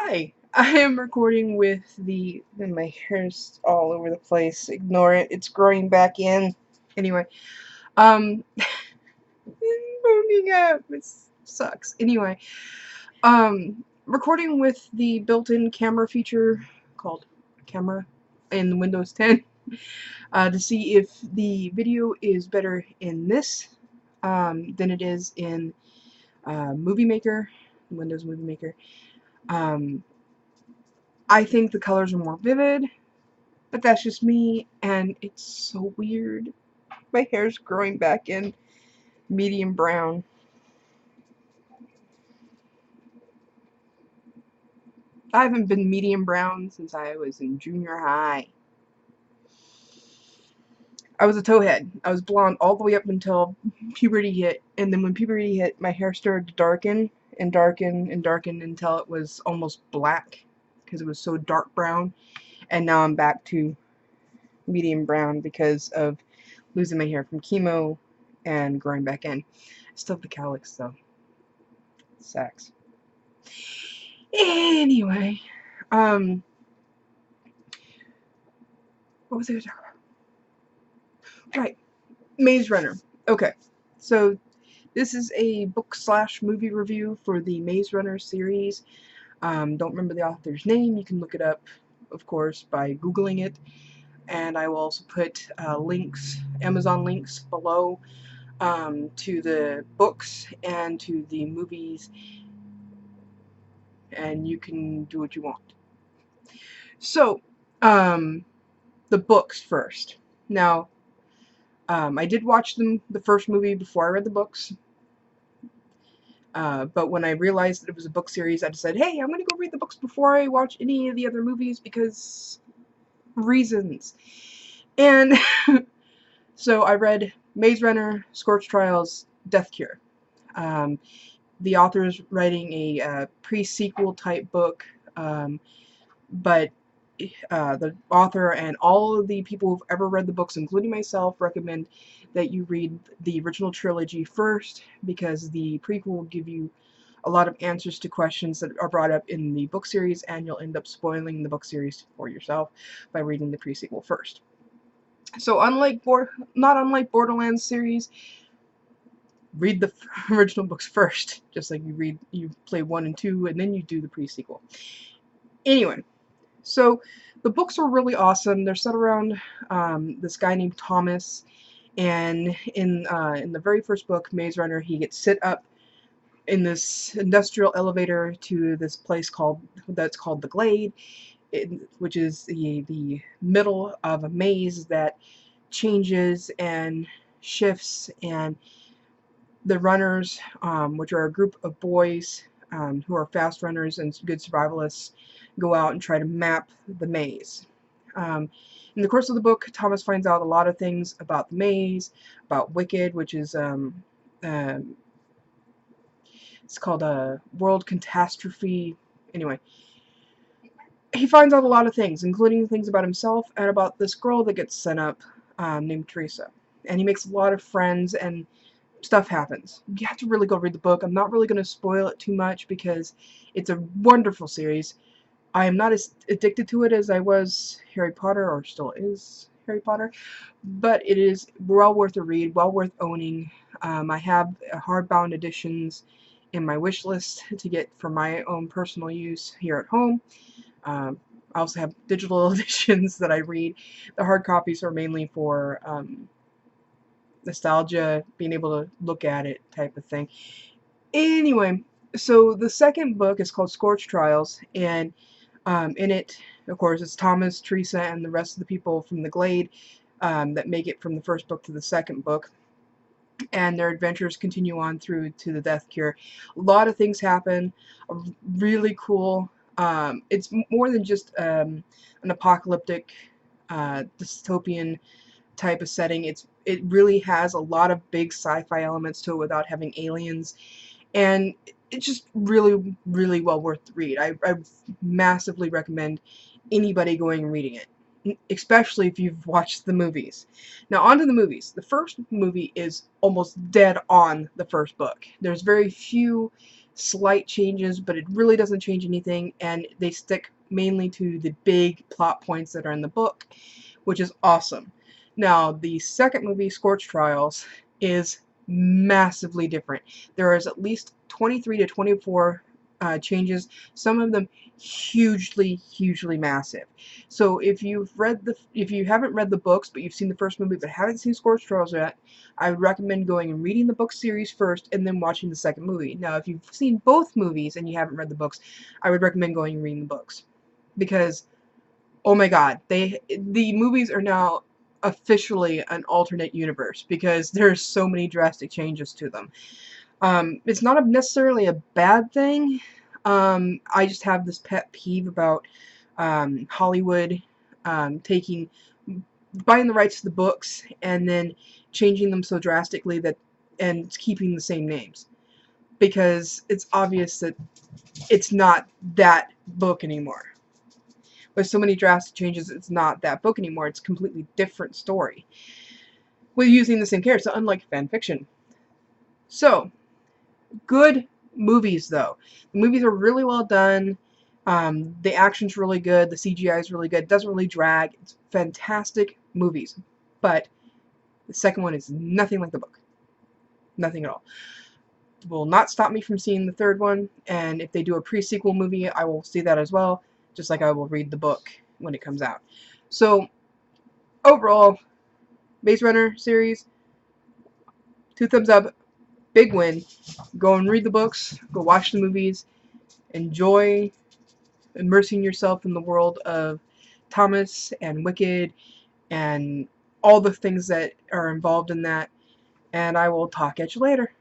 Hi, I am recording with and my hair's all over the place. Ignore it. It's growing back in. Anyway, um, moving up. It sucks. Anyway, recording with the built-in camera feature called Camera in Windows 10 to see if the video is better in this than it is in Movie Maker, Windows Movie Maker. I think the colors are more vivid. But that's just me, and it's so weird. My hair's growing back in medium brown. I haven't been medium brown since I was in junior high. I was a towhead. I was blonde all the way up until puberty hit, and then when puberty hit, my hair started to darken and darken and darken until it was almost black because it was so dark brown, and now I'm back to medium brown because of losing my hair from chemo and growing back in. Still have the cowlicks though. Sucks. Anyway, what was I going to talk about? Right, Maze Runner. Okay, so this is a book/movie review for the Maze Runner series. Don't remember the author's name. You can look it up, of course, by Googling it. And I will also put links, Amazon links below to the books and to the movies, and you can do what you want. So, the books first. Now, I did watch the first movie before I read the books, but when I realized that it was a book series, I decided, hey, I'm going to go read the books before I watch any of the other movies because reasons. And so I read Maze Runner, Scorched Trials, Death Cure. The author's writing a pre-sequel type book, but the author and all of the people who've ever read the books, including myself, recommend that you read the original trilogy first because the prequel will give you a lot of answers to questions that are brought up in the book series, and you'll end up spoiling the book series for yourself by reading the pre-sequel first. So not unlike Borderlands series, read the original books first, just like you play 1 and 2 and then you do the pre-sequel. Anyway, so the books are really awesome. They're set around this guy named Thomas, and in the very first book, Maze Runner, he gets set up in this industrial elevator to this place that's called the Glade, which is the middle of a maze that changes and shifts, and the runners, which are a group of boys who are fast runners and good survivalists, go out and try to map the maze. In the course of the book, Thomas finds out a lot of things about the maze, about Wicked, which is it's called a world catastrophe. Anyway, he finds out a lot of things, including things about himself and about this girl that gets sent up named Teresa. And he makes a lot of friends, and stuff happens. You have to really go read the book. I'm not really going to spoil it too much because it's a wonderful series. I am not as addicted to it as I was Harry Potter, or still is Harry Potter, but it is well worth a read, well worth owning. I have hardbound editions in my wish list to get for my own personal use here at home. I also have digital editions that I read. The hard copies are mainly for nostalgia, being able to look at it type of thing. Anyway, so the second book is called Scorched Trials, and in it, of course, it's Thomas, Teresa, and the rest of the people from the Glade that make it from the first book to the second book, and their adventures continue on through to the Death Cure. A lot of things happen. Really cool. It's more than just an apocalyptic dystopian type of setting. It really has a lot of big sci-fi elements to it without having aliens, and it's just really, really well worth the read. I massively recommend anybody going and reading it, especially if you've watched the movies. Now on to the movies. The first movie is almost dead on the first book. There's very few slight changes, but it really doesn't change anything, and they stick mainly to the big plot points that are in the book, which is awesome. Now, the second movie, Scorch Trials, is massively different. There is at least 23 to 24 changes, some of them hugely massive. So if you haven't read the books, but you've seen the first movie but haven't seen Scorch Trials yet, I would recommend going and reading the book series first and then watching the second movie. Now, if you've seen both movies and you haven't read the books, I would recommend going and reading the books, because oh my god, the movies are now officially an alternate universe because there's so many drastic changes to them. It's not necessarily a bad thing. I just have this pet peeve about Hollywood buying the rights to the books and then changing them so drastically and keeping the same names, because it's obvious that it's not that book anymore. With so many drastic changes, it's not that book anymore. It's a completely different story with using the same characters, unlike fan fiction. So, good movies, though. The movies are really well done. The action's really good. The CGI is really good. It doesn't really drag. It's fantastic movies. But the second one is nothing like the book. Nothing at all. It will not stop me from seeing the third one. And if they do a pre-sequel movie, I will see that as well, just like I will read the book when it comes out. So, overall, Maze Runner series, 2 thumbs up. Big win. Go and read the books, go watch the movies, enjoy immersing yourself in the world of Thomas and Wicked and all the things that are involved in that, and I will talk at you later.